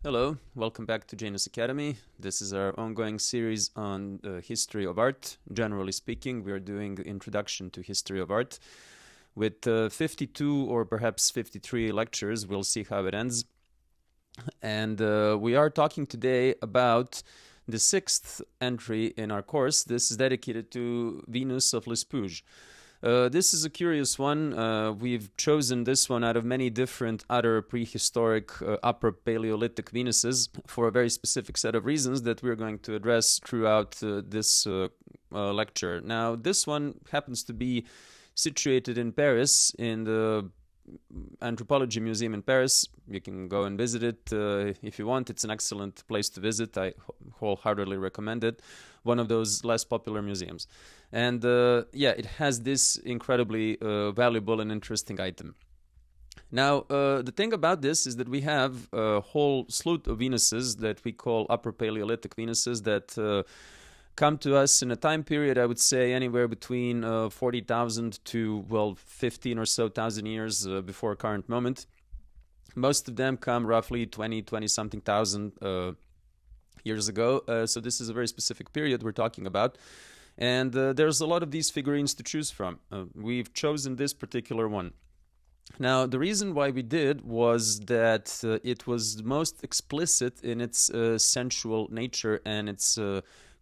Hello, welcome back to Janus Academy. This is our ongoing series on history of art. Generally speaking, we are doing introduction to history of art. With 52 or perhaps 53 lectures, we'll see how it ends. And we are talking today about the sixth entry in our course. This is dedicated to Venus of Lespugue. This is a curious one. We've chosen this one out of many different other prehistoric upper Paleolithic Venuses for a very specific set of reasons that we're going to address throughout this lecture. Now, this one happens to be situated in Paris, in the Anthropology Museum in Paris. You can go and visit it if you want. It's an excellent place to visit. I wholeheartedly recommend it. One of those less popular museums. And it has this incredibly valuable and interesting item. Now, the thing about this is that we have a whole slew of Venuses that we call Upper Paleolithic Venuses that come to us in a time period, I would say, anywhere between 40,000 to, 15 or so thousand years before current moment. Most of them come roughly 20-something thousand years ago. So this is a very specific period we're talking about. And there's a lot of these figurines to choose from. We've chosen this particular one. Now, the reason why we did was that it was most explicit in its sensual nature and its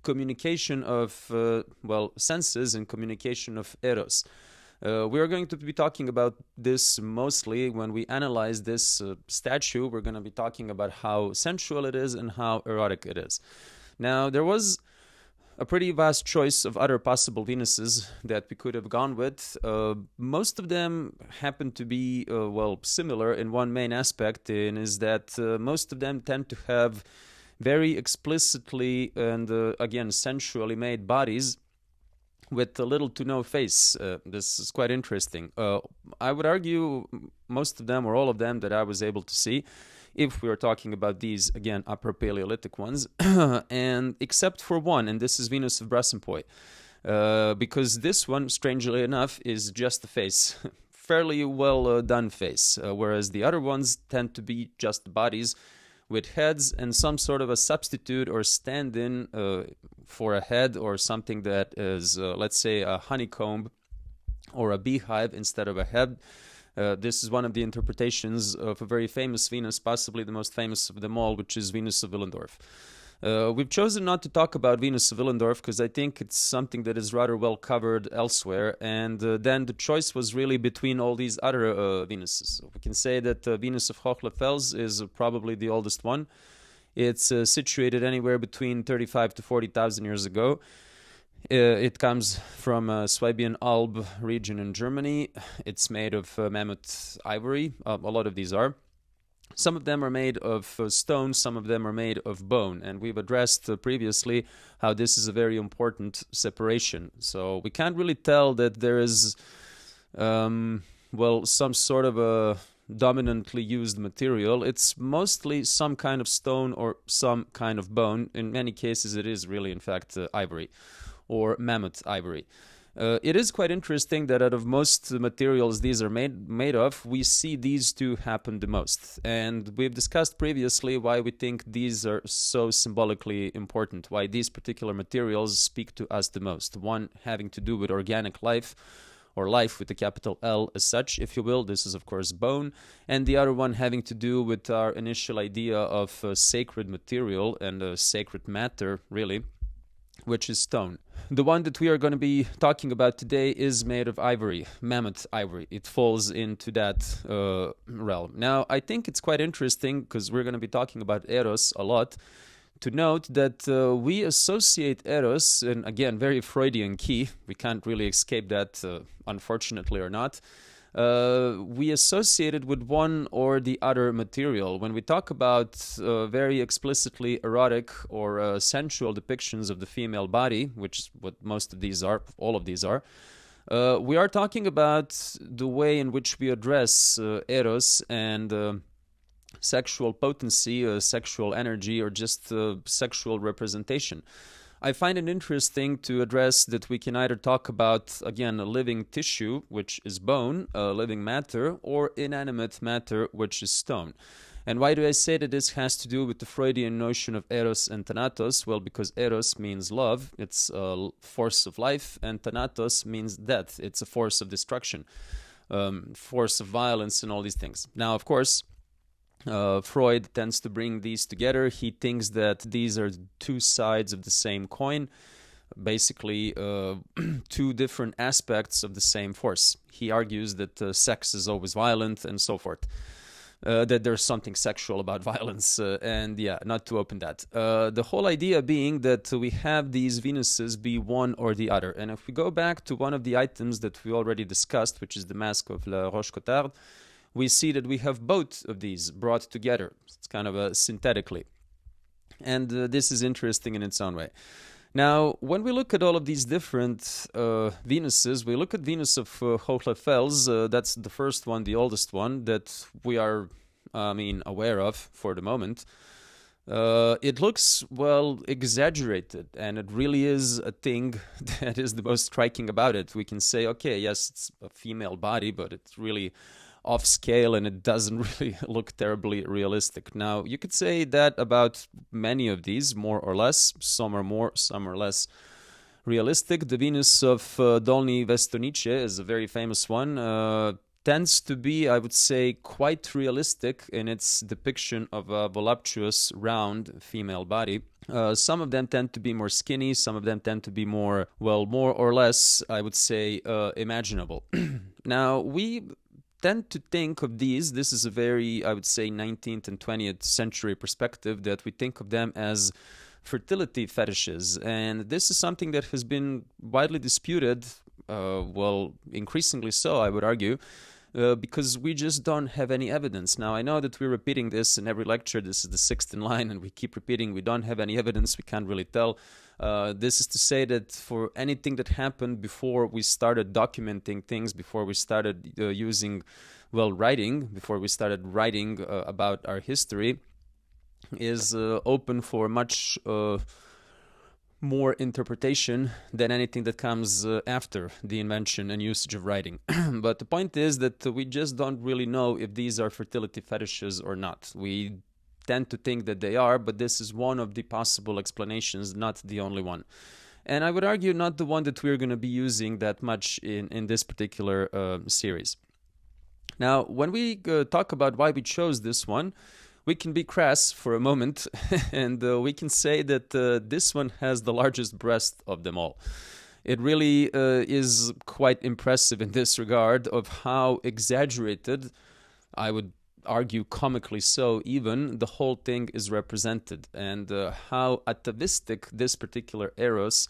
communication of, senses and communication of eros. We are going to be talking about this mostly when we analyze this statue. We're going to be talking about how sensual it is and how erotic it is. Now, there was a pretty vast choice of other possible Venuses that we could have gone with. Most of them happen to be, similar in one main aspect, and is that most of them tend to have very explicitly and, again, sensually made bodies with little to no face. This is quite interesting. I would argue most of them or all of them that I was able to see, if we are talking about these, again, Upper Paleolithic ones, and except for one, and this is Venus of Brasempouy, because this one, strangely enough, is just a face, fairly well done face, whereas the other ones tend to be just bodies with heads and some sort of a substitute or stand-in for a head or something that is, let's say, a honeycomb or a beehive instead of a head. This is one of the interpretations of a very famous Venus, possibly the most famous of them all, which is Venus of Willendorf. We've chosen not to talk about Venus of Willendorf because I think it's something that is rather well covered elsewhere, and then the choice was really between all these other Venuses. So we can say that Venus of Hochleifels is probably the oldest one. It's situated anywhere between 35 to 40,000 years ago. It comes from Swabian Alb region in Germany. It's made of mammoth ivory. A lot of these are. Some of them are made of stone, some of them are made of bone. And we've addressed previously how this is a very important separation. So we can't really tell that there is, some sort of a dominantly used material. It's mostly some kind of stone or some kind of bone. In many cases, it is really, in fact, ivory or mammoth ivory. It is quite interesting that out of most materials these are made of, we see these two happen the most. And we've discussed previously why we think these are so symbolically important, why these particular materials speak to us the most. One having to do with organic life, or life with a capital L as such, if you will. This is, of course, bone. And the other one having to do with our initial idea of sacred material and sacred matter, really, which is stone. The one that we are going to be talking about today is made of ivory, mammoth ivory. It falls into that realm. Now, I think it's quite interesting, because we're going to be talking about Eros a lot, to note that we associate Eros, and again, very Freudian key, we can't really escape that, unfortunately or not, we associate it with one or the other material. When we talk about very explicitly erotic or sensual depictions of the female body, which is what most of these are, all of these are, we are talking about the way in which we address Eros and sexual potency, sexual energy, or just sexual representation. I find it interesting to address that we can either talk about, again, a living tissue, which is bone, living matter, or inanimate matter, which is stone. And why do I say that this has to do with the Freudian notion of eros and thanatos? Well, because eros means love, it's a force of life, and thanatos means death, it's a force of destruction, force of violence, and all these things. Now, of course, Freud tends to bring these together. He thinks that these are two sides of the same coin, basically two different aspects of the same force. He argues that sex is always violent and so forth. That there's something sexual about violence, and yeah, not to open that. The whole idea being that we have these Venuses be one or the other. And if we go back to one of the items that we already discussed, which is the Mask of La Roche-Cotard, we see that we have both of these brought together. It's kind of synthetically. And this is interesting in its own way. Now, when we look at all of these different Venuses, we look at Venus of Hochleifels. That's the first one, the oldest one that we are, aware of for the moment. It looks, well, exaggerated, and it really is a thing that is the most striking about it. We can say, okay, yes, it's a female body, but it's really off scale and it doesn't really look terribly realistic. Now, you could say that about many of these, more or less. Some are more, some are less realistic. The Venus of Dolny Vestonice is a very famous one. Tends to be, I would say, quite realistic in its depiction of a voluptuous, round female body. Some of them tend to be more skinny, some of them tend to be more, well, more or less, I would say, imaginable. Now, we tend to think of these, this is a very, I would say, 19th and 20th century perspective, that we think of them as fertility fetishes. And this is something that has been widely disputed, well, increasingly so, I would argue, because we just don't have any evidence. Now, I know that we're repeating this in every lecture. This is the sixth in line, and we keep repeating we don't have any evidence, we can't really tell. This is to say that for anything that happened before we started documenting things, before we started writing, before we started writing about our history, is open for much more interpretation than anything that comes after the invention and usage of writing. But the point is that we just don't really know if these are fertility fetishes or not. We tend to think that they are, but this is one of the possible explanations, not the only one. And I would argue not the one that we're going to be using that much in this particular series. Now, when we talk about why we chose this one, we can be crass for a moment, and we can say that this one has the largest breast of them all. It really is quite impressive in this regard of how exaggerated, I would argue comically so even, the whole thing is represented, and how atavistic this particular eros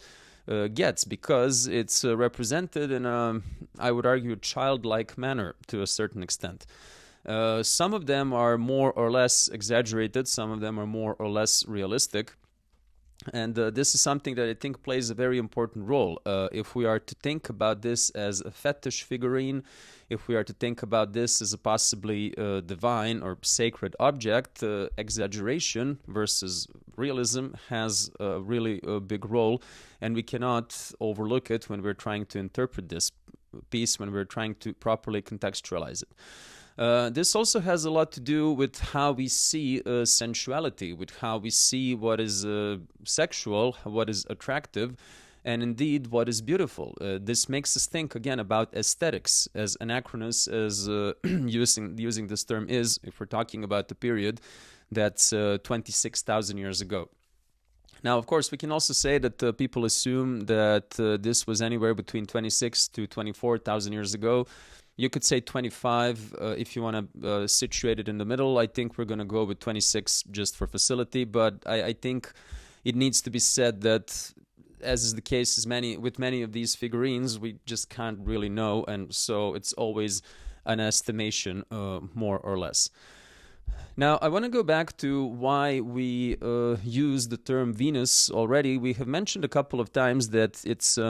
gets, because it's represented in a, I would argue, childlike manner to a certain extent. Some of them are more or less exaggerated, some of them are more or less realistic. And this is something that I think plays a very important role. If we are to think about this as a fetish figurine, if we are to think about this as a possibly divine or sacred object, exaggeration versus realism has a really big role, and we cannot overlook it when we're trying to interpret this piece, when we're trying to properly contextualize it. This also has a lot to do with how we see sensuality, with how we see what is sexual, what is attractive, and indeed what is beautiful. This makes us think again about aesthetics, as anachronous as using this term is, if we're talking about the period that's 26,000 years ago. Now, of course, we can also say that people assume that this was anywhere between 26 to 24,000 years ago. You could say 25 if you want to situate it in the middle. I think we're going to go with 26 just for facility, but I think it needs to be said that, as is the case with many of these figurines, we just can't really know, and so it's always an estimation, more or less. Now, I want to go back to why we use the term Venus already. We have mentioned a couple of times that it's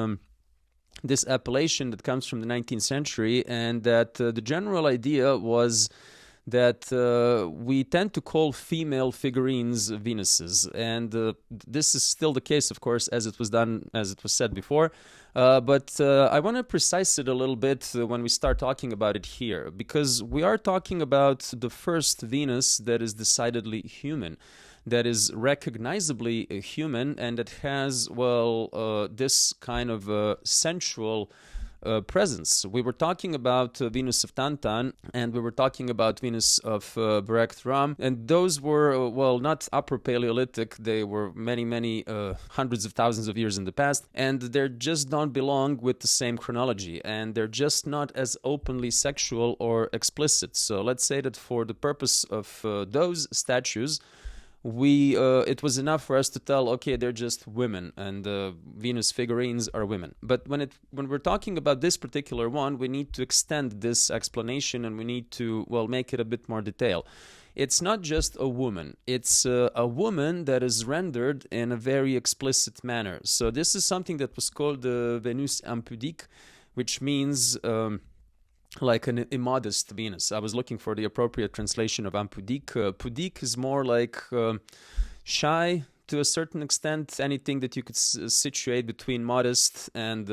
this appellation that comes from the 19th century, and that the general idea was that we tend to call female figurines Venuses, and this is still the case, of course, as it was said before. But I want to precise it a little bit when we start talking about it here, because we are talking about the first Venus that is decidedly human, that is recognizably human, and that has, well, this kind of sensual presence. We were talking about Venus of Tantan, and we were talking about Venus of Berekt Ram, and those were, well, not upper Paleolithic. They were many hundreds of thousands of years in the past, and they just don't belong with the same chronology, and they're just not as openly sexual or explicit. So let's say that for the purpose of those statues, it was enough for us to tell, okay, they're just women, and Venus figurines are women. But when we're talking about this particular one, we need to extend this explanation, and we need to, well, make it a bit more detailed. It's not just a woman. It's a woman that is rendered in a very explicit manner. So this is something that was called the Venus impudique, which means like an immodest Venus. I was looking for the appropriate translation of impudique. Pudique is more like shy to a certain extent, anything that you could situate between modest and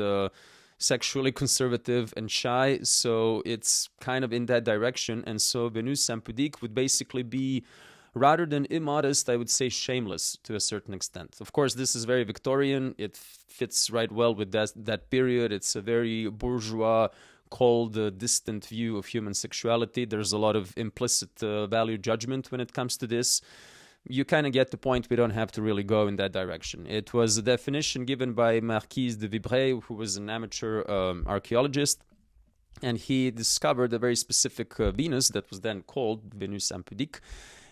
sexually conservative and shy. So it's kind of in that direction. And so Venus impudique would basically be, rather than immodest, I would say shameless to a certain extent. Of course, this is very Victorian. It fits right well with that period. It's a very bourgeois, cold, distant view of human sexuality. There's a lot of implicit value judgment when it comes to this. You kind of get the point. We don't have to really go in that direction. It was a definition given by Marquis de Vibray, who was an amateur archaeologist, and he discovered a very specific Venus that was then called Venus impudique.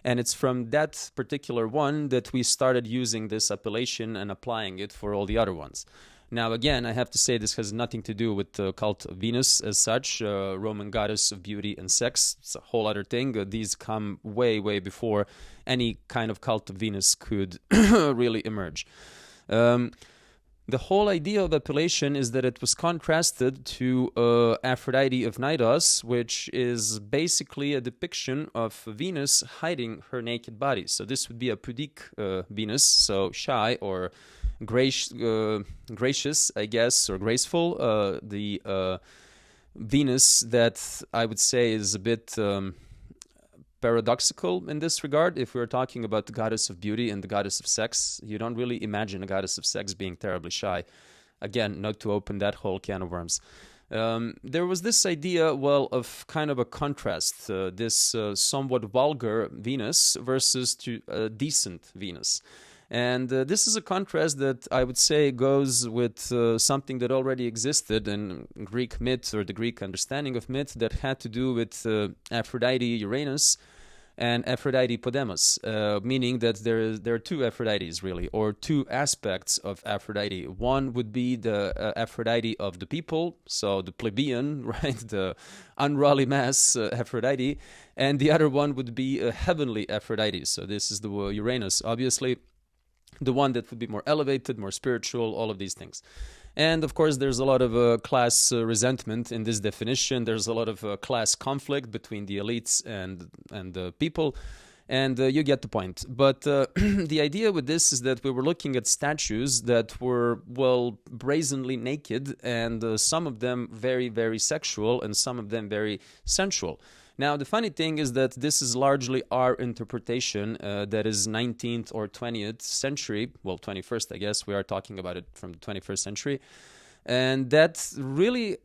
And it's from that particular one that we started using this appellation and applying it for all the other ones. Now, again, I have to say this has nothing to do with the cult of Venus as such, Roman goddess of beauty and sex. It's a whole other thing. These come way before any kind of cult of Venus could really emerge. The whole idea of appellation is that it was contrasted to Aphrodite of Knidos, which is basically a depiction of Venus hiding her naked body. So this would be a pudique Venus, so shy or gracious, I guess, or graceful. The Venus that I would say is a bit paradoxical in this regard. If we're talking about the goddess of beauty and the goddess of sex, you don't really imagine a goddess of sex being terribly shy. Again, not to open that whole can of worms. There was this idea, well, of kind of a contrast, this somewhat vulgar Venus versus to a decent Venus. And this is a contrast that I would say goes with something that already existed in Greek myth, or the Greek understanding of myth, that had to do with Aphrodite Uranus and Aphrodite Podemos, meaning that there are two Aphrodites, really, or two aspects of Aphrodite. One would be the Aphrodite of the people, so the plebeian, right, the unruly mass Aphrodite, and the other one would be a heavenly Aphrodite. So this is the Uranus, obviously, the one that would be more elevated, more spiritual, all of these things. And of course, there's a lot of class resentment in this definition. There's a lot of class conflict between the elites and the people. And you get the point. But the idea with this is that we were looking at statues that were, well, brazenly naked, and some of them very sexual, and some of them very sensual. Now, the funny thing is that this is largely our interpretation that is 19th or 20th century, well, 21st, I guess. We are talking about it from the 21st century. And that really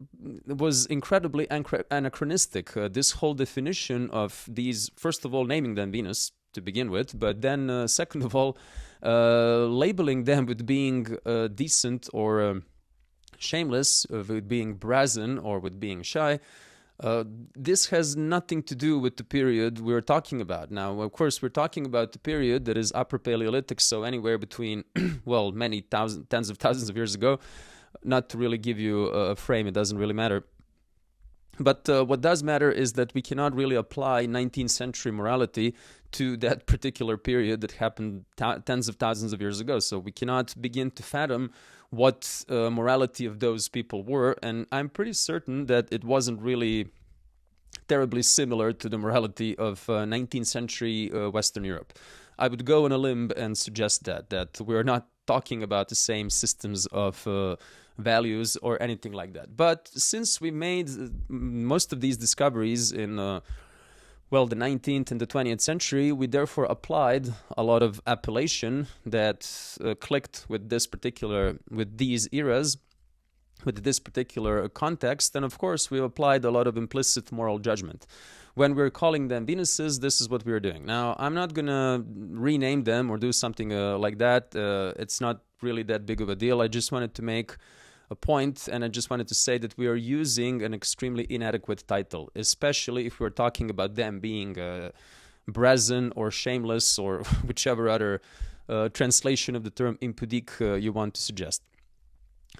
was incredibly anachronistic. This whole definition of these, first of all, naming them Venus to begin with, but then second of all, labeling them with being decent or shameless, with being brazen or with being shy. This has nothing to do with the period we're talking about. Now, of course, we're talking about the period that is Upper Paleolithic, so anywhere between, well, many tens of thousands of years ago. Not to really give you a frame, it doesn't really matter. But what does matter is that we cannot really apply 19th century morality to that particular period that happened tens of thousands of years ago. So we cannot begin to fathom what morality of those people were. And I'm pretty certain that it wasn't really terribly similar to the morality of 19th century Western Europe. I would go on a limb and suggest that we're not talking about the same systems of values or anything like that. But since we made most of these discoveries in the 19th and the 20th century, we therefore applied a lot of appellation that clicked with these eras, with this particular context, and of course we applied a lot of implicit moral judgment. When we're calling them Venuses, this is what we're doing. Now, I'm not going to rename them or do something like that. It's not really that big of a deal. I just wanted to make a point, and I just wanted to say that we are using an extremely inadequate title, especially if we're talking about them being brazen or shameless or whichever other translation of the term impudique you want to suggest.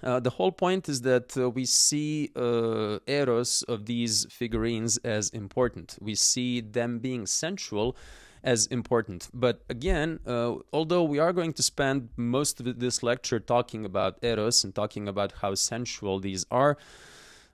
The whole point is that we see eros of these figurines as important. We see them being sensual as important. But again, although we are going to spend most of this lecture talking about eros and talking about how sensual these are,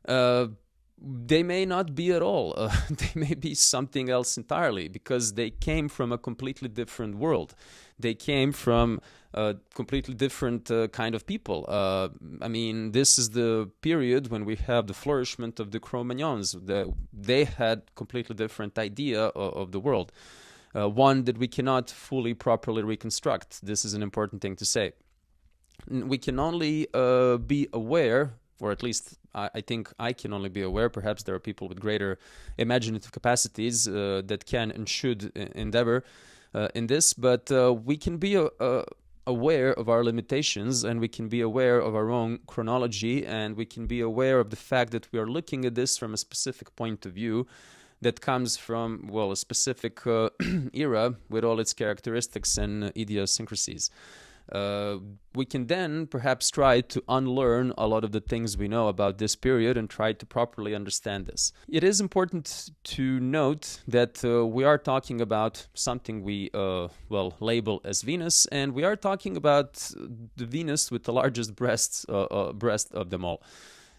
they may not be at all. They may be something else entirely, because they came from a completely different world. They came from a completely different kind of people. I mean, this is the period when we have the flourishment of the Cro-Magnons. They had completely different idea of the world, one that we cannot fully properly reconstruct. This is an important thing to say. We can only be aware, or at least I think I can only be aware, perhaps there are people with greater imaginative capacities that can and should endeavor in this, but we can be aware of our limitations, and we can be aware of our own chronology, and we can be aware of the fact that we are looking at this from a specific point of view that comes from, well, a specific era with all its characteristics and idiosyncrasies. We can then perhaps try to unlearn a lot of the things we know about this period and try to properly understand this. It is important to note that we are talking about something we label as Venus, and we are talking about the Venus with the largest breast of them all.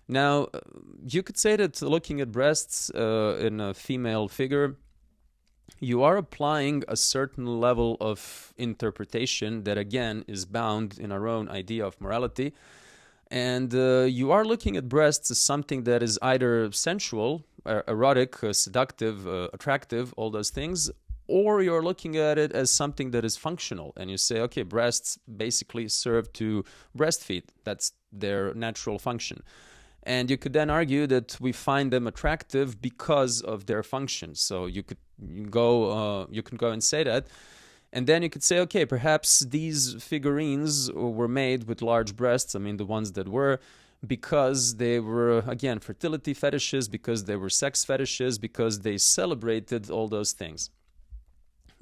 Now, you could say that looking at breasts in a female figure, you are applying a certain level of interpretation that, again, is bound in our own idea of morality. And you are looking at breasts as something that is either sensual, erotic, seductive, attractive, all those things, or you're looking at it as something that is functional. And you say, okay, breasts basically serve to breastfeed. That's their natural function. And you could then argue that we find them attractive because of their function. So you can go and say that. And then you could say, okay, perhaps these figurines were made with large breasts, I mean the ones that were, because they were, again, fertility fetishes, because they were sex fetishes, because they celebrated all those things.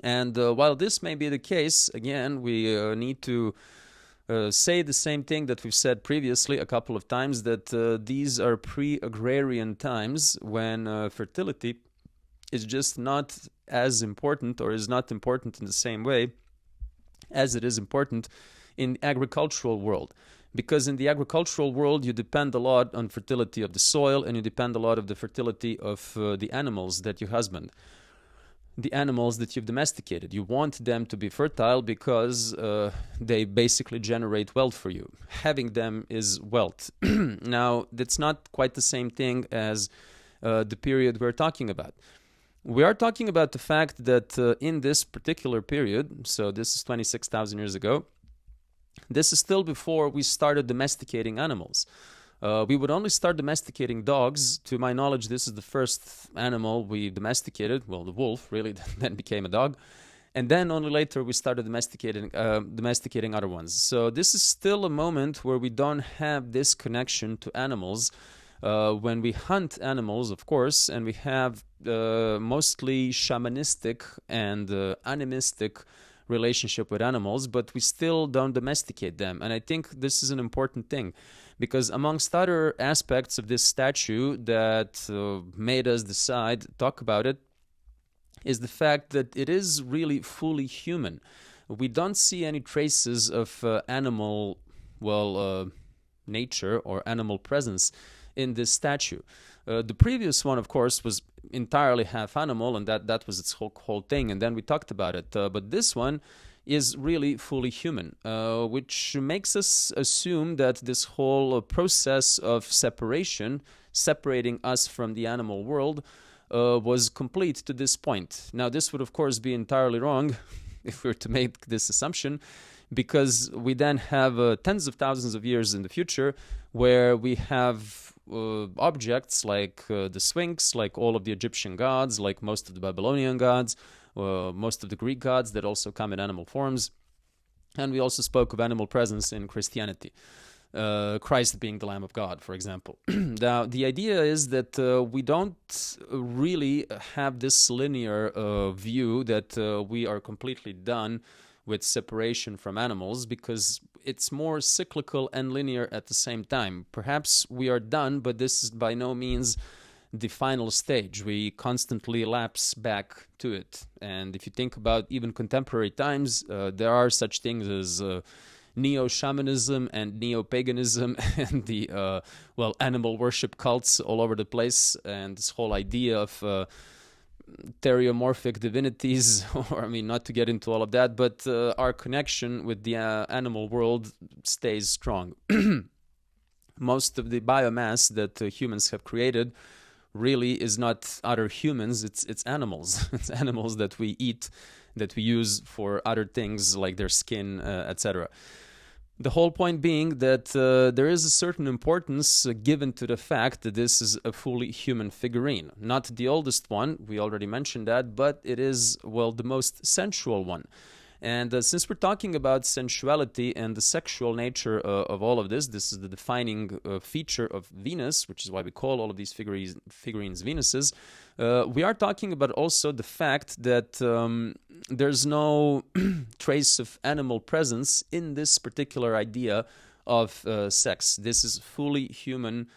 And while this may be the case, again, we need to say the same thing that we've said previously a couple of times, that these are pre-agrarian times when fertility is just not as important, or is not important in the same way as it is important in the agricultural world. Because in the agricultural world, you depend a lot on fertility of the soil, and you depend a lot of the fertility of the animals that you husband, the animals that you've domesticated. You want them to be fertile because they basically generate wealth for you. Having them is wealth. Now, that's not quite the same thing as the period we're talking about. We are talking about the fact that in this particular period, so this is 26,000 years ago, this is still before we started domesticating animals. We would only start domesticating dogs. To my knowledge, this is the first animal we domesticated. Well, the wolf really then became a dog. And then only later we started domesticating other ones. So this is still a moment where we don't have this connection to animals. When we hunt animals, of course, and we have mostly shamanistic and animistic relationship with animals, but we still don't domesticate them. And I think this is an important thing, because amongst other aspects of this statue that made us talk about it, is the fact that it is really fully human. We don't see any traces of animal, nature or animal presence in this statue. The previous one, of course, was entirely half animal, and that was its whole thing, and then we talked about it. But this one is really fully human, which makes us assume that this whole process of separating us from the animal world, was complete to this point. Now, this would, of course, be entirely wrong if we were to make this assumption, because we then have tens of thousands of years in the future where we have objects like the Sphinx, like all of the Egyptian gods, like most of the Babylonian gods, most of the Greek gods that also come in animal forms. And we also spoke of animal presence in Christianity. Christ being the Lamb of God, for example. Now, the idea is that we don't really have this linear view that we are completely done with separation from animals, because it's more cyclical and linear at the same time. Perhaps we are done, but this is by no means the final stage. We constantly lapse back to it. And if you think about even contemporary times, there are such things as neo-shamanism and neo-paganism and the, animal worship cults all over the place, and this whole idea of theriomorphic divinities, or, I mean, not to get into all of that, but our connection with the animal world stays strong. Most of the biomass that humans have created really is not other humans, it's animals. It's animals that we eat, that we use for other things like their skin, etc. The whole point being that there is a certain importance given to the fact that this is a fully human figurine. Not the oldest one, we already mentioned that, but it is, the most sensual one. And since we're talking about sensuality and the sexual nature of all of this is the defining feature of Venus, which is why we call all of these figurines Venuses. We are talking about also the fact that there's no trace of animal presence in this particular idea of sex. This is fully human,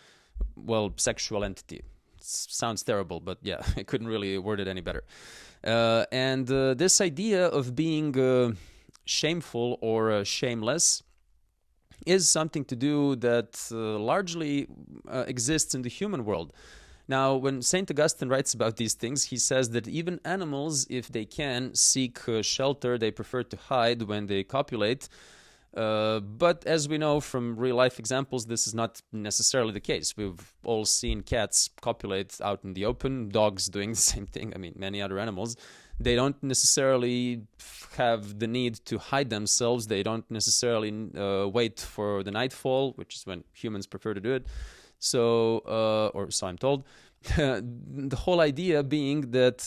sexual entity. Sounds terrible, but yeah, I couldn't really word it any better. And this idea of being shameful or shameless is something to do that largely exists in the human world. Now, when St. Augustine writes about these things, he says that even animals, if they can seek shelter, they prefer to hide when they copulate. But as we know from real-life examples, this is not necessarily the case. We've all seen cats copulate out in the open, dogs doing the same thing, I mean, many other animals. They don't necessarily have the need to hide themselves. They don't necessarily wait for the nightfall, which is when humans prefer to do it. So, or so I'm told. The whole idea being that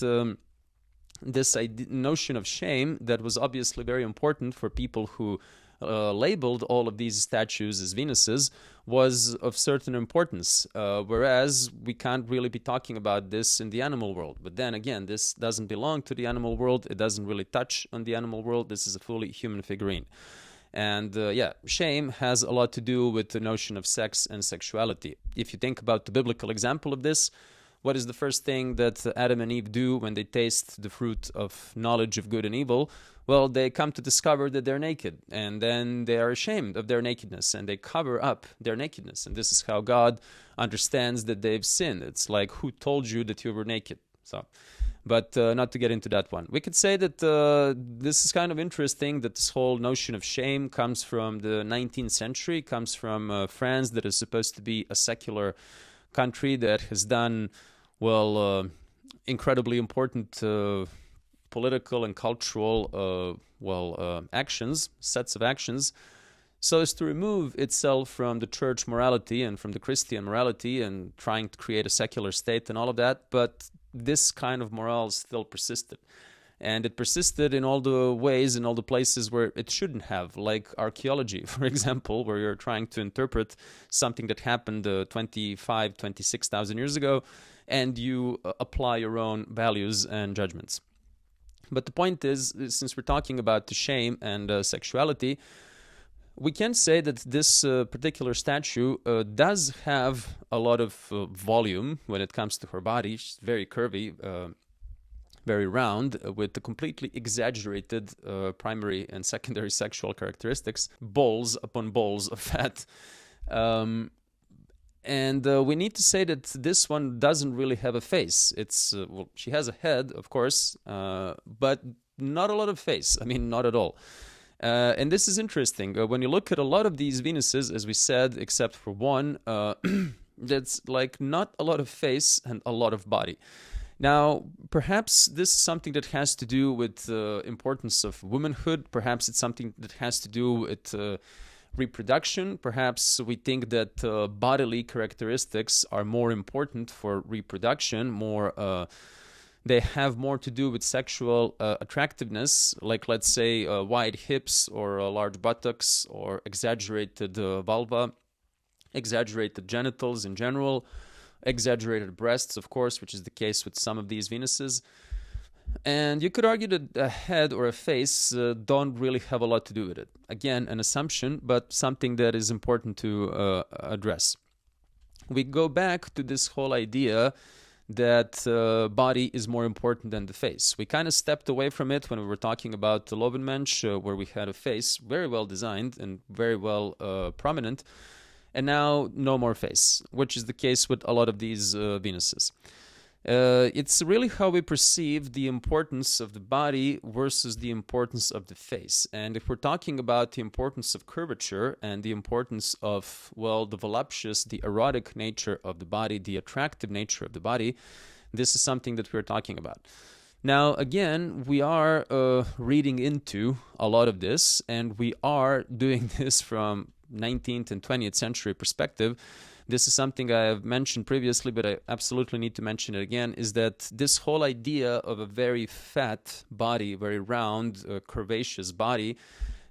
this notion of shame that was obviously very important for people who labeled all of these statues as Venuses was of certain importance, whereas we can't really be talking about this in the animal world. But then again, this doesn't belong to the animal world. It doesn't really touch on the animal world. This is a fully human figurine. And shame has a lot to do with the notion of sex and sexuality. If you think about the biblical example of this, what is the first thing that Adam and Eve do when they taste the fruit of knowledge of good and evil? Well, they come to discover that they're naked, and then they are ashamed of their nakedness, and they cover up their nakedness. And this is how God understands that they've sinned. It's like, who told you that you were naked? But not to get into that one. We could say that this is kind of interesting, that this whole notion of shame comes from the 19th century, comes from France, that is supposed to be a secular country that has done, incredibly important political and cultural, actions, sets of actions, so as to remove itself from the church morality and from the Christian morality and trying to create a secular state and all of that. But this kind of morale still persisted. And it persisted in all the ways, in all the places where it shouldn't have, like archaeology, for example, where you're trying to interpret something that happened 26,000 years ago, and you apply your own values and judgments. But the point is, since we're talking about the shame and sexuality, we can say that this particular statue does have a lot of volume when it comes to her body. She's very curvy, very round, with the completely exaggerated primary and secondary sexual characteristics, balls upon balls of fat. And we need to say that this one doesn't really have a face. It's well, she has a head, of course, but not a lot of face. I mean, not at all. And this is interesting. When you look at a lot of these Venuses, as we said, except for one, that's like not a lot of face and a lot of body. Now, perhaps this is something that has to do with the importance of womanhood. Perhaps it's something that has to do with reproduction. Perhaps we think that bodily characteristics are more important for reproduction, they have more to do with sexual attractiveness, like let's say wide hips or large buttocks or exaggerated vulva, exaggerated genitals in general, exaggerated breasts, of course, which is the case with some of these Venuses. And you could argue that a head or a face don't really have a lot to do with it. Again, an assumption, but something that is important to address. We go back to this whole idea that body is more important than the face. We kind of stepped away from it when we were talking about the Lovenmensch, where we had a face very well designed and very well prominent, and now no more face, which is the case with a lot of these Venuses. It's really how we perceive the importance of the body versus the importance of the face. And if we're talking about the importance of curvature and the importance of, well, the voluptuous, the erotic nature of the body, the attractive nature of the body, this is something that we're talking about. Now, again, we are reading into a lot of this, and we are doing this from 19th and 20th century perspective. This is something I have mentioned previously, but I absolutely need to mention it again, is that this whole idea of a very fat body, very round, curvaceous body,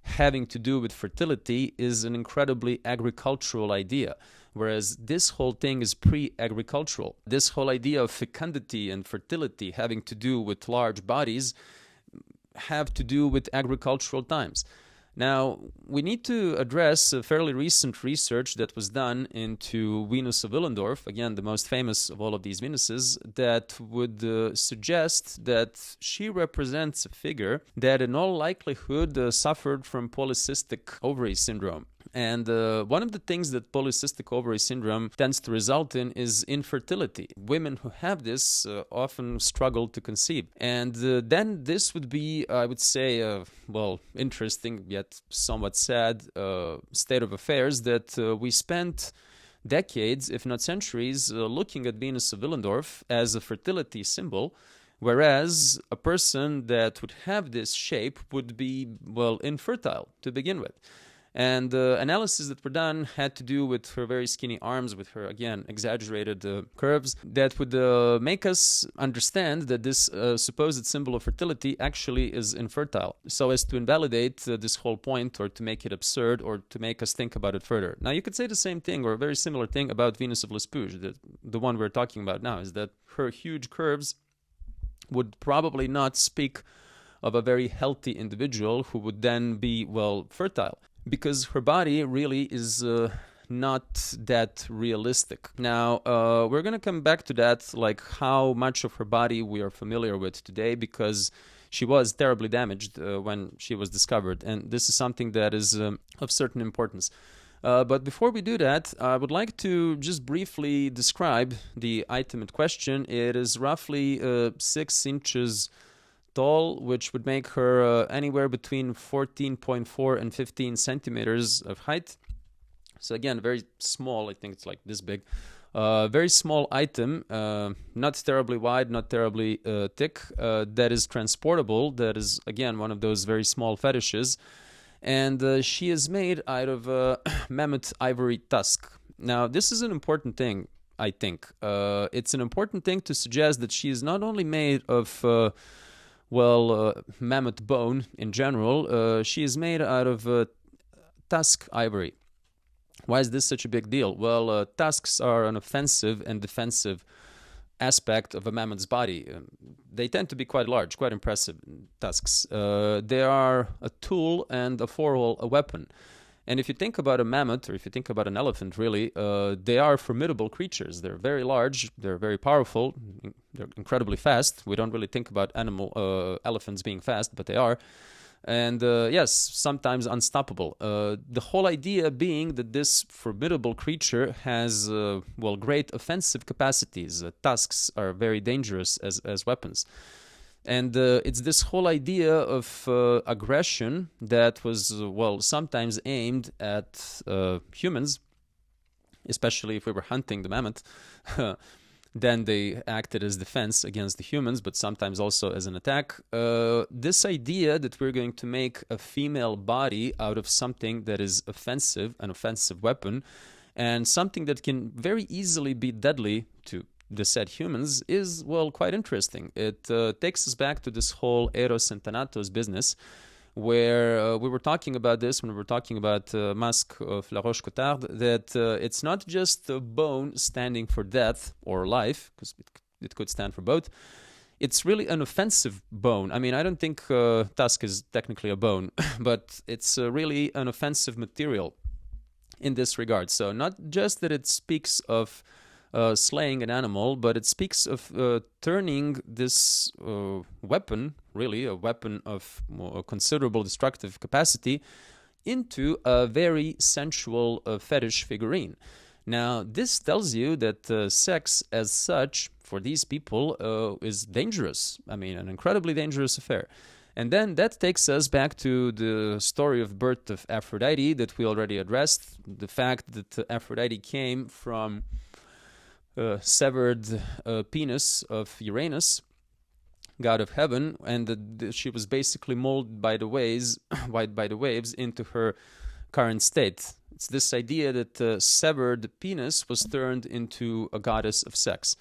having to do with fertility is an incredibly agricultural idea, whereas this whole thing is pre-agricultural. This whole idea of fecundity and fertility having to do with large bodies have to do with agricultural times. Now, we need to address a fairly recent research that was done into Venus of Willendorf, again, the most famous of all of these Venuses, that would suggest that she represents a figure that in all likelihood suffered from polycystic ovary syndrome. And one of the things that polycystic ovary syndrome tends to result in is infertility. Women who have this often struggle to conceive. And then this would be, I would say, well, interesting yet somewhat sad state of affairs that we spent decades, if not centuries, looking at Venus of Willendorf as a fertility symbol, whereas a person that would have this shape would be, well, infertile to begin with. And analysis that were done had to do with her very skinny arms, with her, again, exaggerated curves, that would make us understand that this supposed symbol of fertility actually is infertile, so as to invalidate this whole point, or to make it absurd, or to make us think about it further. Now, you could say the same thing, or a very similar thing, about Venus of Lespugue, the one we're talking about now, is that her huge curves would probably not speak of a very healthy individual who would then be, well, fertile, because her body really is not that realistic. Now, we're going to come back to that, like how much of her body we are familiar with today, because she was terribly damaged when she was discovered, and this is something that is of certain importance. But before we do that, I would like to just briefly describe the item in question. It is roughly 6 inches tall, which would make her anywhere between 14.4 and 15 centimeters of height. So again, very small. I think it's like this big. Very small item, not terribly wide, not terribly thick, that is transportable. That is, again, one of those very small fetishes. And she is made out of mammoth ivory tusk. Now, this is an important thing, I think. It's an important thing to suggest that she is not only made of mammoth bone in general. She is made out of tusk ivory. Why is this such a big deal? Well, tusks are an offensive and defensive aspect of a mammoth's body. They tend to be quite large, quite impressive tusks. They are a tool and a weapon. And if you think about a mammoth, or if you think about an elephant, really, they are formidable creatures. They're very large, they're very powerful, they're incredibly fast. We don't really think about elephants being fast, but they are. And yes, sometimes unstoppable. The whole idea being that this formidable creature has, well, great offensive capacities. Tusks are very dangerous as weapons. And it's this whole idea of aggression that was, well, sometimes aimed at humans, especially if we were hunting the mammoth. Then they acted as defense against the humans, but sometimes also as an attack. This idea that we're going to make a female body out of something that is offensive, an offensive weapon, and something that can very easily be deadly to the said humans is, well, quite interesting. It takes us back to this whole Eros and Thanatos business, where we were talking about this when we were talking about Masque of La Roche-Cotard, that it's not just a bone standing for death or life, because it could stand for both. It's really an offensive bone. I mean, I don't think tusk is technically a bone, but it's really an offensive material in this regard. So not just that it speaks of slaying an animal, but it speaks of turning this weapon, really a weapon of considerable destructive capacity, into a very sensual fetish figurine. Now, this tells you that sex as such for these people is dangerous. I mean, an incredibly dangerous affair. And then that takes us back to the story of birth of Aphrodite that we already addressed. The fact that Aphrodite came from severed penis of Uranus, god of heaven, and that she was basically molded by the waves, into her current state. It's this idea that severed penis was turned into a goddess of sex.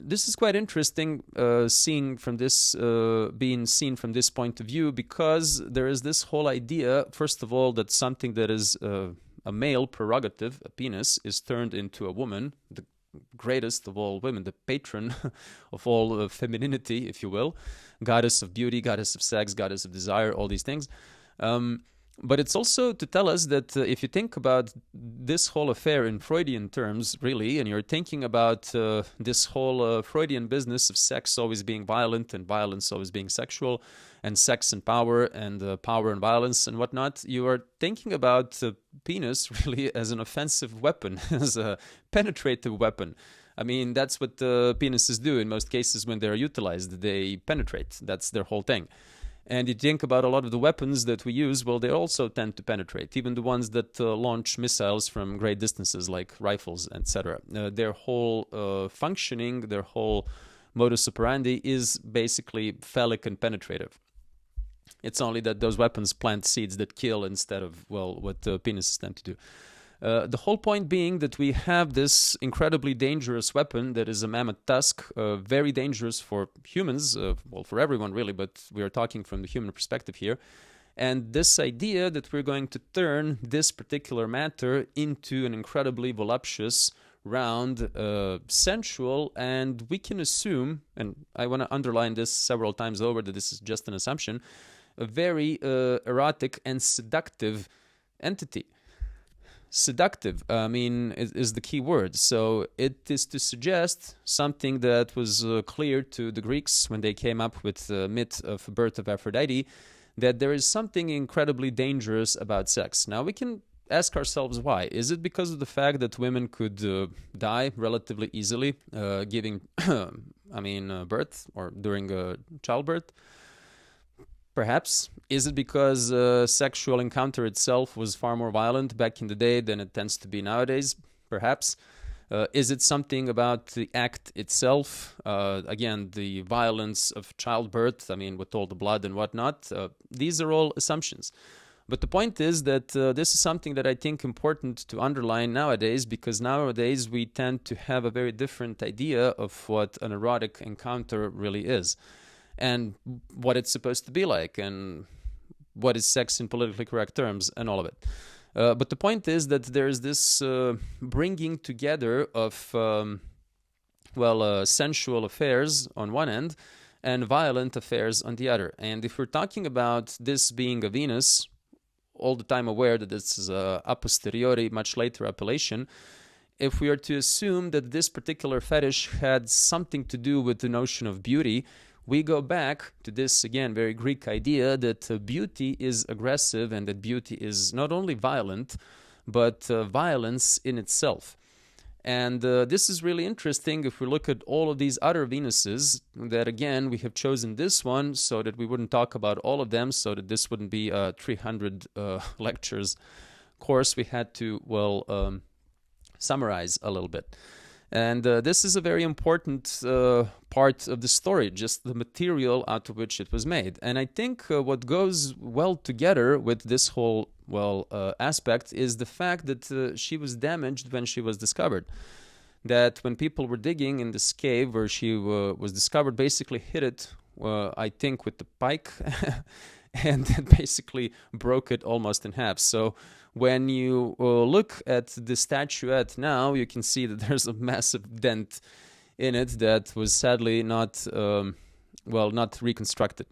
This is quite interesting, being seen from this point of view, because there is this whole idea, first of all, that something that is a male prerogative, a penis, is turned into a woman, the greatest of all women, the patron of all femininity, if you will, goddess of beauty, goddess of sex, goddess of desire, all these things. But it's also to tell us that if you think about this whole affair in Freudian terms, really, and you're thinking about this whole Freudian business of sex always being violent and violence always being sexual, and sex and power and violence and whatnot, you are thinking about penis really as an offensive weapon, as a penetrative weapon. I mean, that's what penises do in most cases when they're utilized. They penetrate. That's their whole thing. And you think about a lot of the weapons that we use, well, they also tend to penetrate, even the ones that launch missiles from great distances, like rifles, etc. Their whole functioning, their whole modus operandi is basically phallic and penetrative. It's only that those weapons plant seeds that kill instead of, well, what penises tend to do. The whole point being that we have this incredibly dangerous weapon that is a mammoth tusk, very dangerous for humans, well, for everyone really, but we are talking from the human perspective here. And this idea that we're going to turn this particular matter into an incredibly voluptuous, round, sensual, and we can assume, and I want to underline this several times over, that this is just an assumption, a very erotic and seductive entity. Seductive, I mean, is the key word. So it is to suggest something that was clear to the Greeks when they came up with the myth of birth of Aphrodite, that there is something incredibly dangerous about sex. Now we can ask ourselves why. Is it because of the fact that women could die relatively easily giving, birth or during childbirth? Perhaps. Is it because sexual encounter itself was far more violent back in the day than it tends to be nowadays? Perhaps. Is it something about the act itself? Again, the violence of childbirth, I mean, with all the blood and whatnot. These are all assumptions. But the point is that this is something that I think important to underline nowadays, because nowadays we tend to have a very different idea of what an erotic encounter really is, and what it's supposed to be like, and what is sex in politically correct terms, and all of it. But the point is that there's this bringing together of, sensual affairs on one end and violent affairs on the other. And if we're talking about this being a Venus, all the time aware that this is a posteriori, much later appellation, if we are to assume that this particular fetish had something to do with the notion of beauty, we go back to this, again, very Greek idea that beauty is aggressive and that beauty is not only violent, but violence in itself. And this is really interesting if we look at all of these other Venuses, that again, we have chosen this one so that we wouldn't talk about all of them, so that this wouldn't be a 300 lectures course. We had to, summarize a little bit. And this is a very important part of the story, just the material out of which it was made. And I think what goes well together with this whole aspect is the fact that she was damaged when she was discovered. That when people were digging in this cave where she was discovered, basically hit it, I think, with the pike, and then basically broke it almost in half. So when you look at the statuette now, you can see that there's a massive dent in it that was sadly not reconstructed.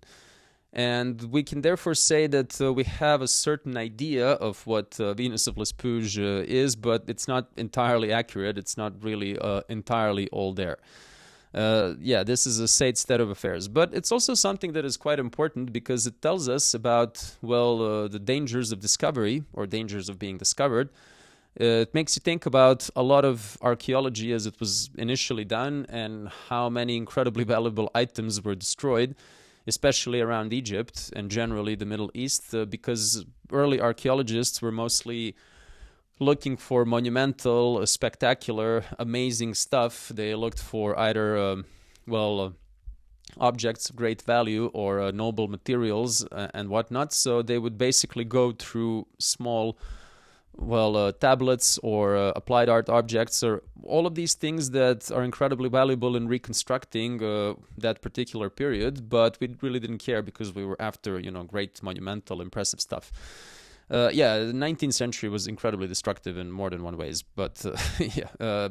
And we can therefore say that we have a certain idea of what Venus of Lespugue is, but it's not entirely accurate. It's not really entirely all there. This is a sad state of affairs. But it's also something that is quite important because it tells us about, the dangers of discovery or dangers of being discovered. It makes you think about a lot of archaeology as it was initially done and how many incredibly valuable items were destroyed, especially around Egypt and generally the Middle East, because early archaeologists were mostly looking for monumental, spectacular, amazing stuff. They looked for either, objects of great value or noble materials and whatnot. So they would basically go through small, tablets or applied art objects or all of these things that are incredibly valuable in reconstructing that particular period. But we really didn't care because we were after, great, monumental, impressive stuff. The 19th century was incredibly destructive in more than one ways. But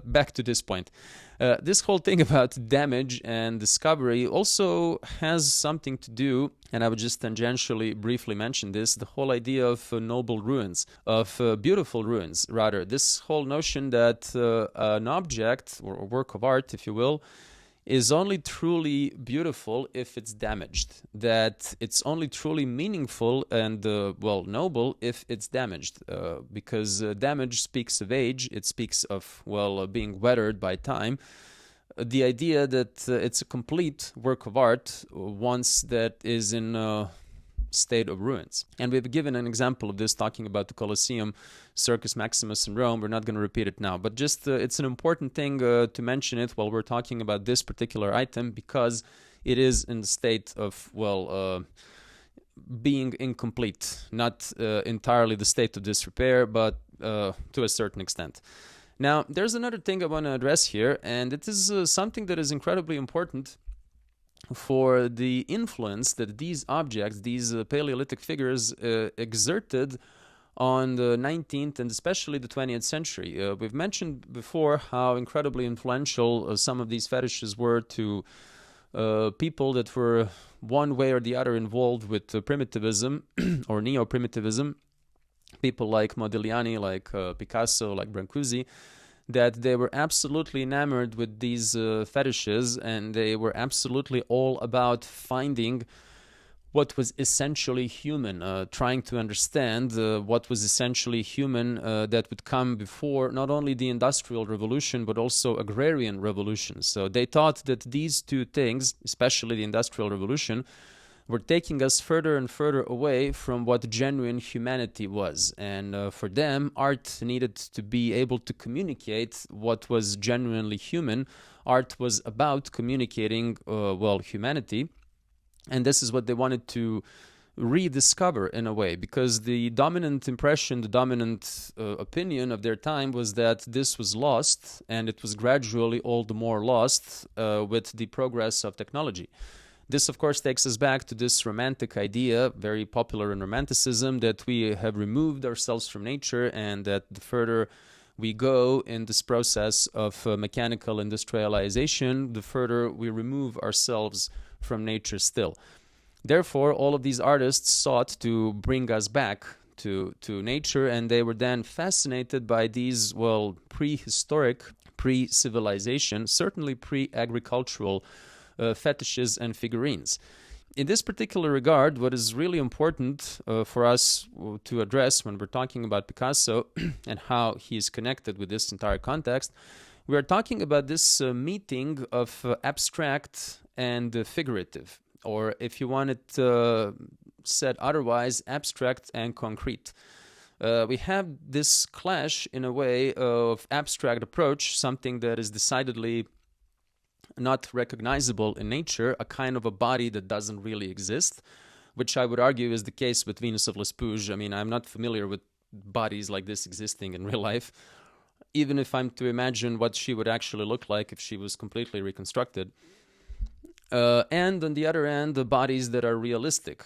back to this point. This whole thing about damage and discovery also has something to do, and I would just tangentially briefly mention this, the whole idea of noble ruins, of beautiful ruins, rather. This whole notion that an object, or a work of art, if you will, is only truly beautiful if it's damaged, that it's only truly meaningful and, noble if it's damaged, because damage speaks of age, it speaks of, being weathered by time. The idea that it's a complete work of art once that is in a state of ruins. And we've given an example of this talking about the Colosseum, Circus Maximus in Rome. We're not going to repeat it now, but just it's an important thing to mention it while we're talking about this particular item because it is in the state of, being incomplete. Not entirely the state of disrepair, but to a certain extent. Now, there's another thing I want to address here, and it is something that is incredibly important for the influence that these objects, these Paleolithic figures, exerted on the 19th and especially the 20th century. We've mentioned before how incredibly influential some of these fetishes were to people that were one way or the other involved with primitivism or neo-primitivism. People like Modigliani, like Picasso, like Brancusi, that they were absolutely enamored with these fetishes, and they were absolutely all about finding what was essentially human, trying to understand what was essentially human that would come before not only the Industrial Revolution, but also agrarian revolution. So they thought that these two things, especially the Industrial Revolution, were taking us further and further away from what genuine humanity was. And for them, art needed to be able to communicate what was genuinely human. Art was about communicating, humanity. And this is what they wanted to rediscover in a way, because the dominant impression, the dominant opinion of their time was that this was lost, and it was gradually all the more lost with the progress of technology. This, of course, takes us back to this romantic idea, very popular in Romanticism, that we have removed ourselves from nature and that the further we go in this process of mechanical industrialization, the further we remove ourselves from nature still. Therefore, all of these artists sought to bring us back to nature, and they were then fascinated by these, prehistoric, pre-civilization, certainly pre-agricultural fetishes and figurines. In this particular regard, what is really important for us to address when we're talking about Picasso and how he is connected with this entire context, we are talking about this meeting of abstract and figurative, or if you want it said otherwise, abstract and concrete. We have this clash in a way of abstract approach, something that is decidedly not recognizable in nature, a kind of a body that doesn't really exist, which I would argue is the case with Venus of Lespugue. I mean, I'm not familiar with bodies like this existing in real life, even if I'm to imagine what she would actually look like if she was completely reconstructed. And on the other end, the bodies that are realistic,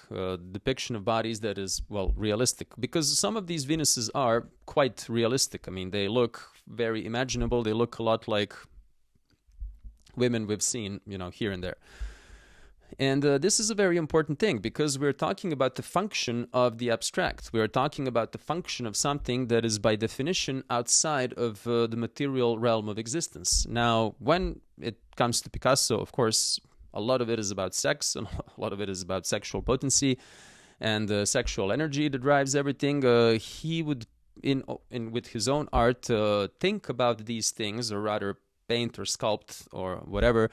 depiction of bodies that is, well, realistic. Because some of these Venuses are quite realistic. I mean, they look very imaginable. They look a lot like women we've seen, here and there. And this is a very important thing because we're talking about the function of the abstract. We are talking about the function of something that is by definition outside of the material realm of existence. Now, when it comes to Picasso, of course, a lot of it is about sex and a lot of it is about sexual potency and sexual energy that drives everything. He would, with his own art, think about these things, or rather paint or sculpt or whatever,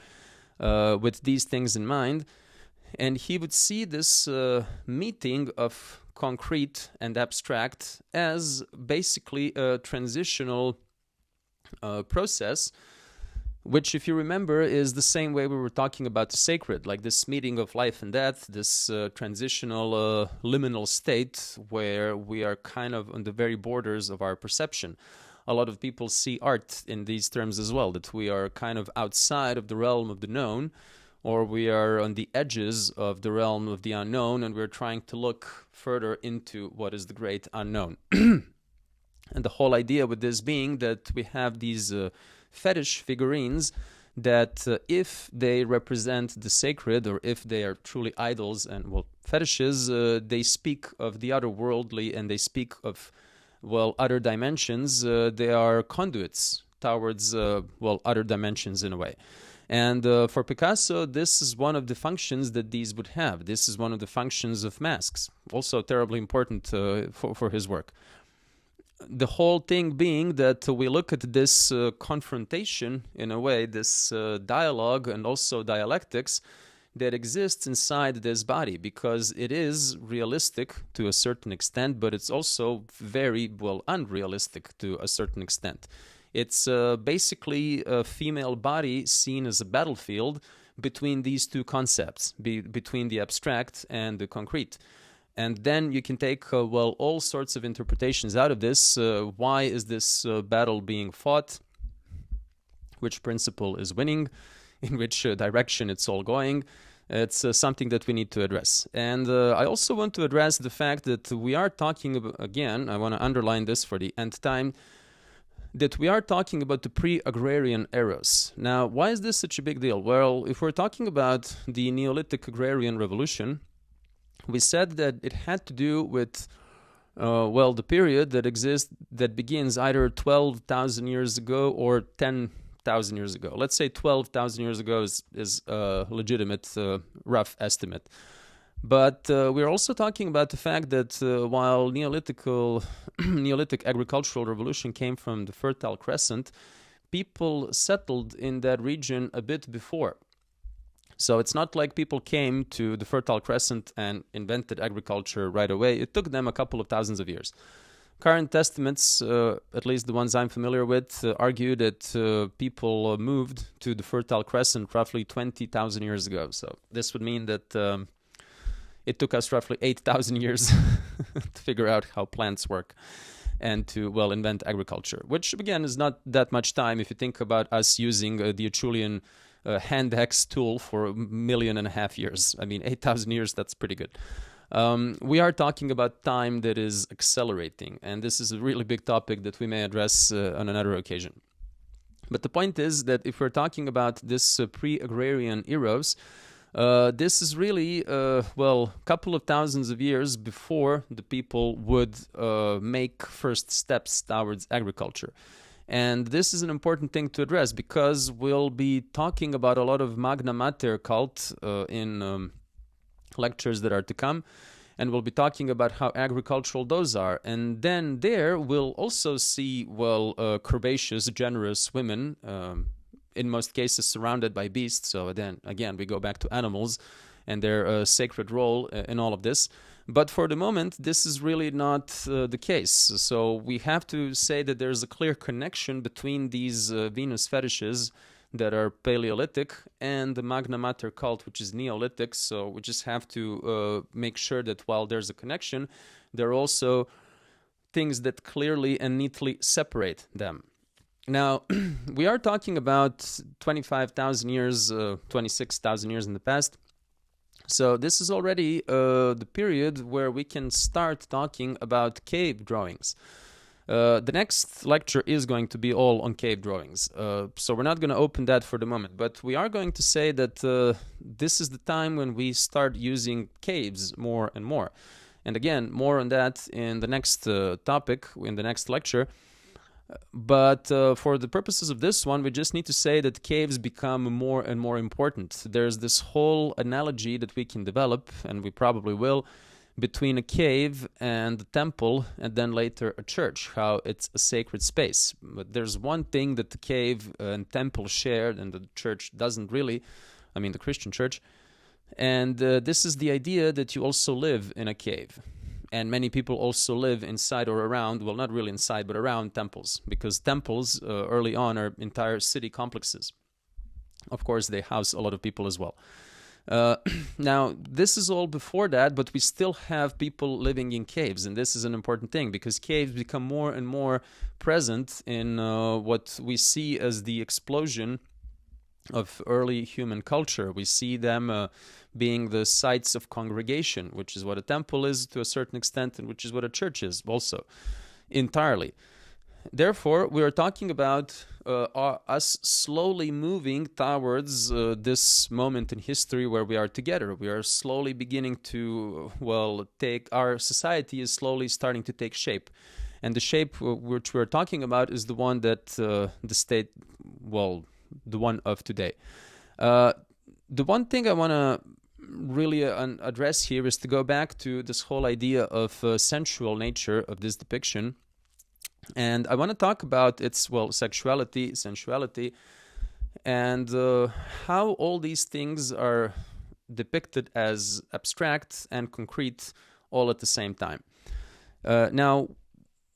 with these things in mind, and he would see this meeting of concrete and abstract as basically a transitional process, which, if you remember, is the same way we were talking about the sacred, like this meeting of life and death, this transitional liminal state where we are kind of on the very borders of our perception. A lot of people see art in these terms as well, that we are kind of outside of the realm of the known, or we are on the edges of the realm of the unknown, and we're trying to look further into what is the great unknown. And the whole idea with this being that we have these fetish figurines that if they represent the sacred, or if they are truly idols and, well, fetishes, they speak of the otherworldly and they speak of, well, other dimensions. They are conduits towards, well, other dimensions in a way. And for Picasso, this is one of the functions that these would have. This is one of the functions of masks, also terribly important for his work. The whole thing being that we look at this confrontation, in a way, this dialogue and also dialectics that exists inside this body, because it is realistic to a certain extent, but it's also very, well, unrealistic to a certain extent. It's basically a female body seen as a battlefield between these two concepts, between the abstract and the concrete. And then you can take, well, all sorts of interpretations out of this. Why is this battle being fought? Which principle is winning? In which direction it's all going? It's something that we need to address. And I also want to address the fact that we are talking about, again, I want to underline this for the nth time, that we are talking about the pre-agrarian eras. Now, why is this such a big deal? Well, if we're talking about the Neolithic agrarian revolution, we said that it had to do with, well, the period that begins either 12,000 years ago or 10,000 years ago. Let's say 12,000 years ago is a legitimate rough estimate. But we're also talking about the fact that while Neolithic agricultural revolution came from the Fertile Crescent, people settled in that region a bit before. So it's not like people came to the Fertile Crescent and invented agriculture right away. It took them a couple of thousands of years. Current estimates, at least the ones I'm familiar with, argue that people moved to the Fertile Crescent roughly 20,000 years ago. So this would mean that it took us roughly 8,000 years to figure out how plants work and to, well, invent agriculture, which, again, is not that much time if you think about us using the Acheulean hand axe tool for 1.5 million years. I mean, 8,000 years, that's pretty good. We are talking about time that is accelerating, and this is a really big topic that we may address on another occasion. But the point is that if we're talking about this pre-agrarian eras, this is really, well, a couple of thousands of years before the people would make first steps towards agriculture. And this is an important thing to address because we'll be talking about a lot of Magna Mater cult in lectures that are to come. And we'll be talking about how agricultural those are. And then there we'll also see, curvaceous, generous women, in most cases surrounded by beasts. So then, again, we go back to animals and their sacred role in all of this. But for the moment, this is really not the case. So we have to say that there's a clear connection between these Venus fetishes that are Paleolithic and the Magna Mater cult, which is Neolithic. So we just have to make sure that while there's a connection, there are also things that clearly and neatly separate them. Now, we are talking about 25,000 years, 26,000 years in the past. So this is already the period where we can start talking about cave drawings. The next lecture is going to be all on cave drawings. So we're not going to open that for the moment. But we are going to say that this is the time when we start using caves more and more. And again, more on that in the next topic, in the next lecture. But for the purposes of this one, we just need to say that caves become more and more important. There's this whole analogy that we can develop, and we probably will, between a cave and the temple, and then later a church, how it's a sacred space. But there's one thing that the cave and temple shared, and the church doesn't really, the Christian church, and this is the idea that you also live in a cave. And many people also live inside or around, well, not really inside, but around temples, because temples early on are entire city complexes. Of course, they house a lot of people as well. Now, this is all before that, but we still have people living in caves, and this is an important thing, because caves become more and more present in what we see as the explosion of early human culture. We see them being the sites of congregation, which is what a temple is to a certain extent, and which is what a church is also, entirely. Therefore, we are talking about us slowly moving towards this moment in history where we are together. We are slowly beginning to, our society is slowly starting to take shape. And the shape which we're talking about is the one that the state, the one of today. The one thing I want to really address here is to go back to this whole idea of sensual nature of this depiction. And I want to talk about its, sexuality, sensuality, and how all these things are depicted as abstract and concrete all at the same time. Now,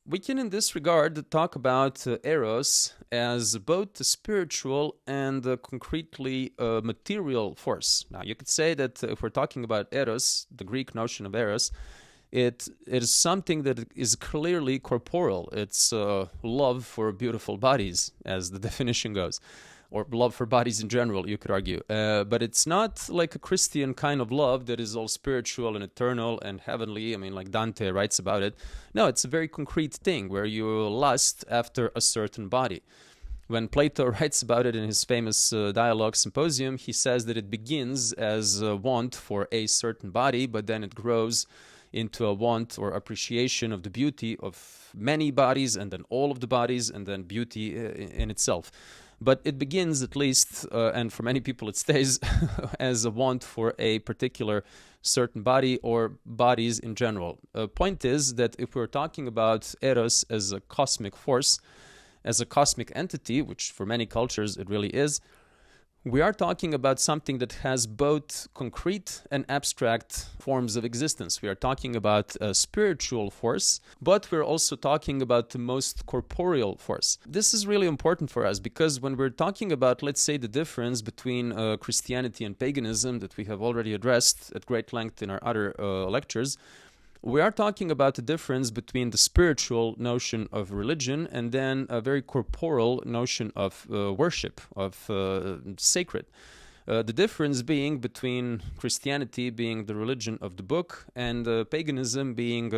we can in this regard talk about Eros as both a spiritual and a concretely material force. Now, you could say that if we're talking about Eros, the Greek notion of Eros, it is something that is clearly corporeal. It's love for beautiful bodies, as the definition goes, or love for bodies in general, you could argue. But it's not like a Christian kind of love that is all spiritual and eternal and heavenly. Like Dante writes about it. No, it's a very concrete thing where you lust after a certain body. When Plato writes about it in his famous dialogue Symposium, he says that it begins as a want for a certain body, but then it grows into a want or appreciation of the beauty of many bodies, and then all of the bodies, and then beauty in itself. But it begins, at least, and for many people it stays, as a want for a particular certain body or bodies in general. Point is that if we're talking about Eros as a cosmic force, as a cosmic entity, which for many cultures it really is, we are talking about something that has both concrete and abstract forms of existence. We are talking about a spiritual force, but we're also talking about the most corporeal force. This is really important for us because when we're talking about, let's say, the difference between Christianity and paganism that we have already addressed at great length in our other lectures, we are talking about the difference between the spiritual notion of religion and then a very corporeal notion of worship, of sacred. The difference being between Christianity being the religion of the book and paganism being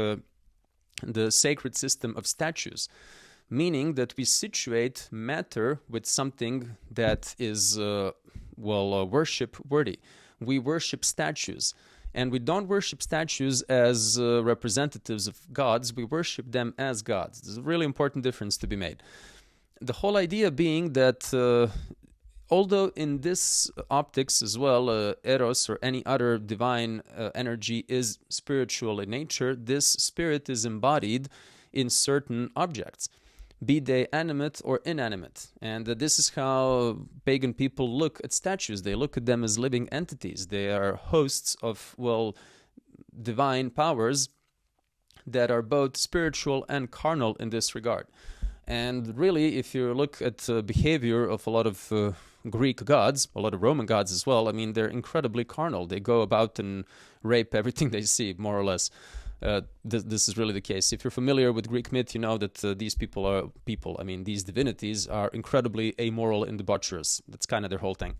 the sacred system of statues, meaning that we situate matter with something that is, worship worthy. We worship statues. And we don't worship statues as representatives of gods. We worship them as gods. There's a really important difference to be made. The whole idea being that although in this optics as well, Eros or any other divine energy is spiritual in nature, this spirit is embodied in certain objects, be they animate or inanimate. And this is how pagan people look at statues. They look at them as living entities. They are hosts of, well, divine powers that are both spiritual and carnal in this regard. And really, if you look at the behavior of a lot of Greek gods, a lot of Roman gods as well, I mean, they're incredibly carnal. They go about and rape everything they see, more or less. This is really the case. If you're familiar with Greek myth, you know that these these divinities are incredibly amoral and debaucherous. That's kind of their whole thing.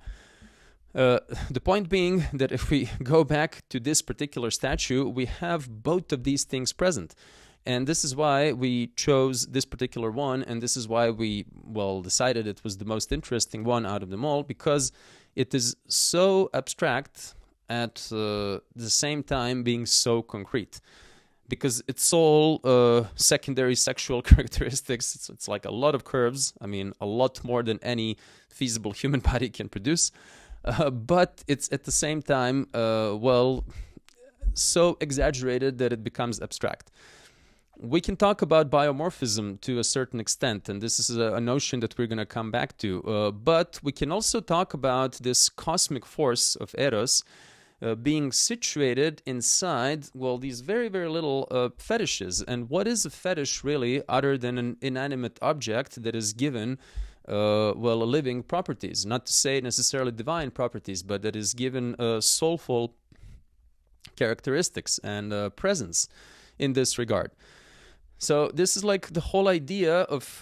The point being that if we go back to this particular statue, we have both of these things present. And this is why we chose this particular one, and this is why we, well, decided it was the most interesting one out of them all, because it is so abstract at the same time being so concrete. Because it's all secondary sexual characteristics. It's like a lot of curves. I mean, a lot more than any feasible human body can produce. But it's at the same time, so exaggerated that it becomes abstract. We can talk about biomorphism to a certain extent, and this is a notion that we're going to come back to. But we can also talk about this cosmic force of Eros being situated inside, well, these very, very little fetishes. And what is a fetish really other than an inanimate object that is given, living properties? Not to say necessarily divine properties, but that is given soulful characteristics and presence in this regard. So this is like the whole idea of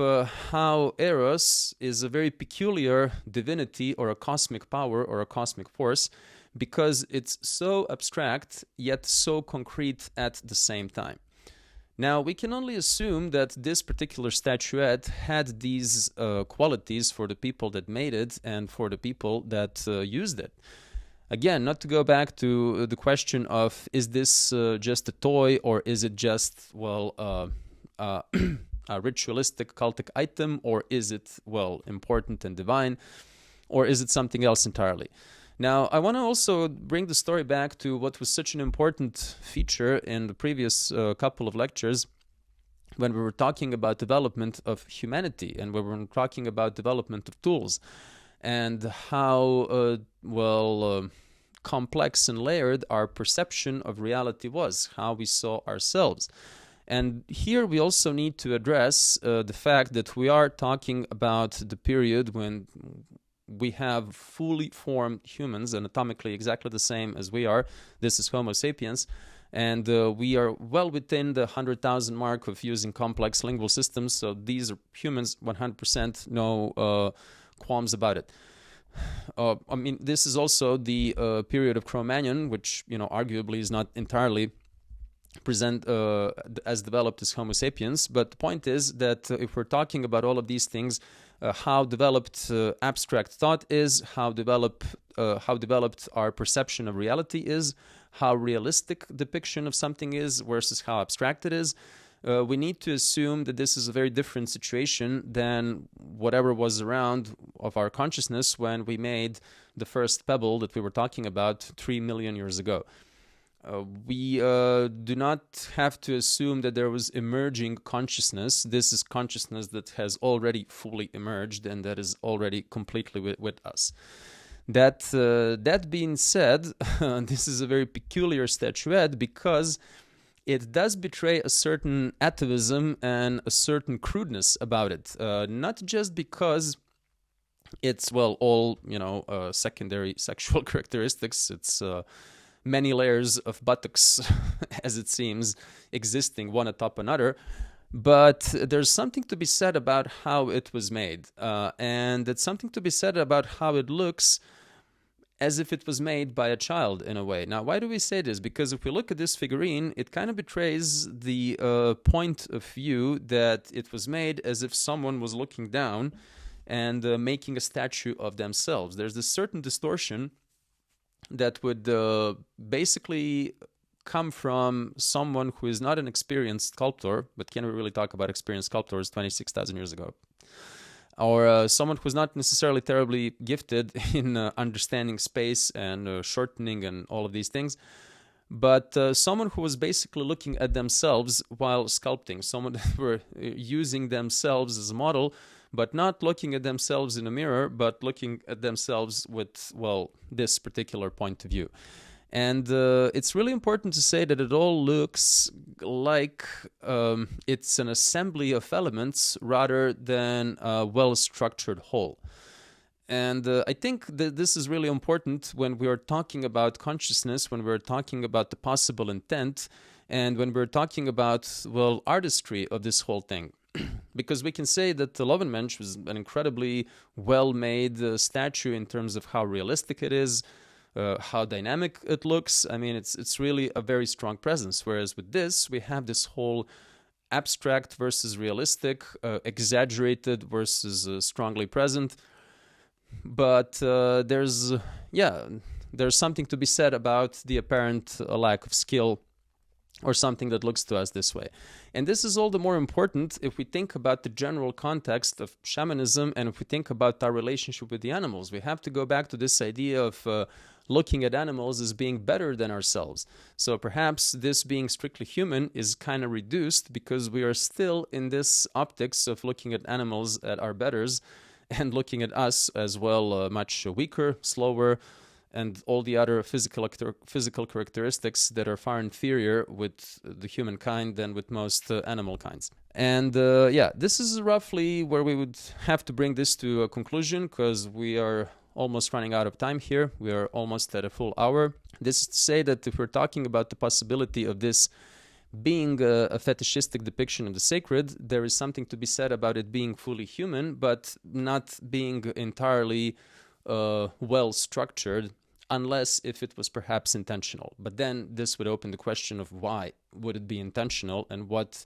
how Eros is a very peculiar divinity or a cosmic power or a cosmic force, because it's so abstract yet so concrete at the same time. Now, we can only assume that this particular statuette had these qualities for the people that made it and for the people that used it. Again, not to go back to the question of, is this just a toy, or is it just, a ritualistic cultic item, or is it, important and divine, or is it something else entirely? Now, I want to also bring the story back to what was such an important feature in the previous couple of lectures, when we were talking about development of humanity and when we were talking about development of tools, and how complex and layered our perception of reality was, how we saw ourselves. And here we also need to address the fact that we are talking about the period when we have fully formed humans, anatomically exactly the same as we are. This is Homo sapiens. And we are well within the 100,000 mark of using complex lingual systems. So these are humans, 100%, no qualms about it. This is also the period of Cro-Magnon, which, arguably is not entirely present as developed as Homo sapiens. But the point is that if we're talking about all of these things, how developed abstract thought is, how developed our perception of reality is, how realistic depiction of something is versus how abstract it is, we need to assume that this is a very different situation than whatever was around of our consciousness when we made the first pebble that we were talking about 3 million years ago. We do not have to assume that there was emerging consciousness. This is consciousness that has already fully emerged and that is already completely with us. That being said, this is a very peculiar statuette because it does betray a certain atavism and a certain crudeness about it. Not just because it's, all, secondary sexual characteristics. It's many layers of buttocks, as it seems, existing one atop another. But there's something to be said about how it was made. And it's something to be said about how it looks as if it was made by a child in a way. Now, why do we say this? Because if we look at this figurine, it kind of betrays the point of view that it was made as if someone was looking down and making a statue of themselves. There's this certain distortion that would basically come from someone who is not an experienced sculptor, but can we really talk about experienced sculptors 26,000 years ago? or someone who's not necessarily terribly gifted in understanding space and shortening and all of these things, but someone who was basically looking at themselves while sculpting, someone that were using themselves as a model, but not looking at themselves in a mirror, but looking at themselves with, well, this particular point of view. And it's really important to say that it all looks like it's an assembly of elements rather than a well-structured whole. And I think that this is really important when we are talking about consciousness, when we're talking about the possible intent, and when we're talking about, well, artistry of this whole thing. Because we can say that the Lovenmensch was an incredibly well-made statue in terms of how realistic it is, how dynamic it looks. I mean, it's really a very strong presence. Whereas with this, we have this whole abstract versus realistic, exaggerated versus strongly present. But there's something to be said about the apparent lack of skill or something that looks to us this way. And this is all the more important if we think about the general context of shamanism and if we think about our relationship with the animals. We have to go back to this idea of looking at animals as being better than ourselves. So perhaps this being strictly human is kind of reduced because we are still in this optics of looking at animals at our betters and looking at us as well much weaker, slower, and all the other physical characteristics that are far inferior with the humankind than with most animal kinds. And this is roughly where we would have to bring this to a conclusion, because we are almost running out of time here. We are almost at a full hour. This is to say that if we're talking about the possibility of this being a fetishistic depiction of the sacred, there is something to be said about it being fully human, but not being entirely well structured, unless if it was perhaps intentional. But then this would open the question of why would it be intentional and what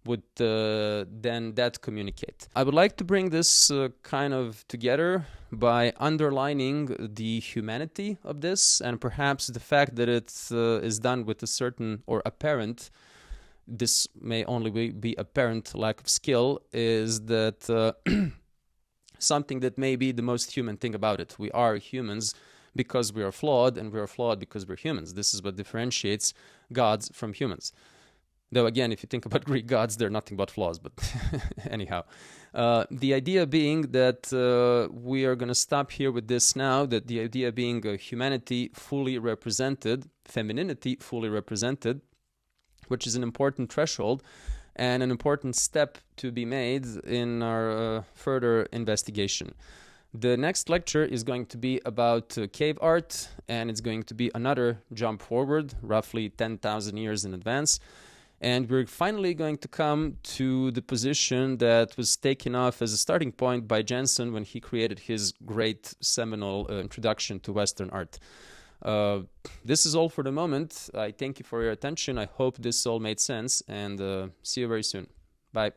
would then that communicate. I would like to bring this kind of together by underlining the humanity of this and perhaps the fact that it is done with a certain or apparent, this may only be apparent lack of skill, is that something that may be the most human thing about it. We are humans because we are flawed, and we are flawed because we're humans. This is what differentiates gods from humans. Though again, if you think about Greek gods, they're nothing but flaws, but anyhow. The idea being that we are going to stop here with this now, that the idea being humanity fully represented, femininity fully represented, which is an important threshold and an important step to be made in our further investigation. The next lecture is going to be about cave art, and it's going to be another jump forward, roughly 10,000 years in advance. And we're finally going to come to the position that was taken off as a starting point by Jensen when he created his great seminal introduction to Western art. This is all for the moment. I thank you for your attention. I hope this all made sense, and see you very soon. Bye.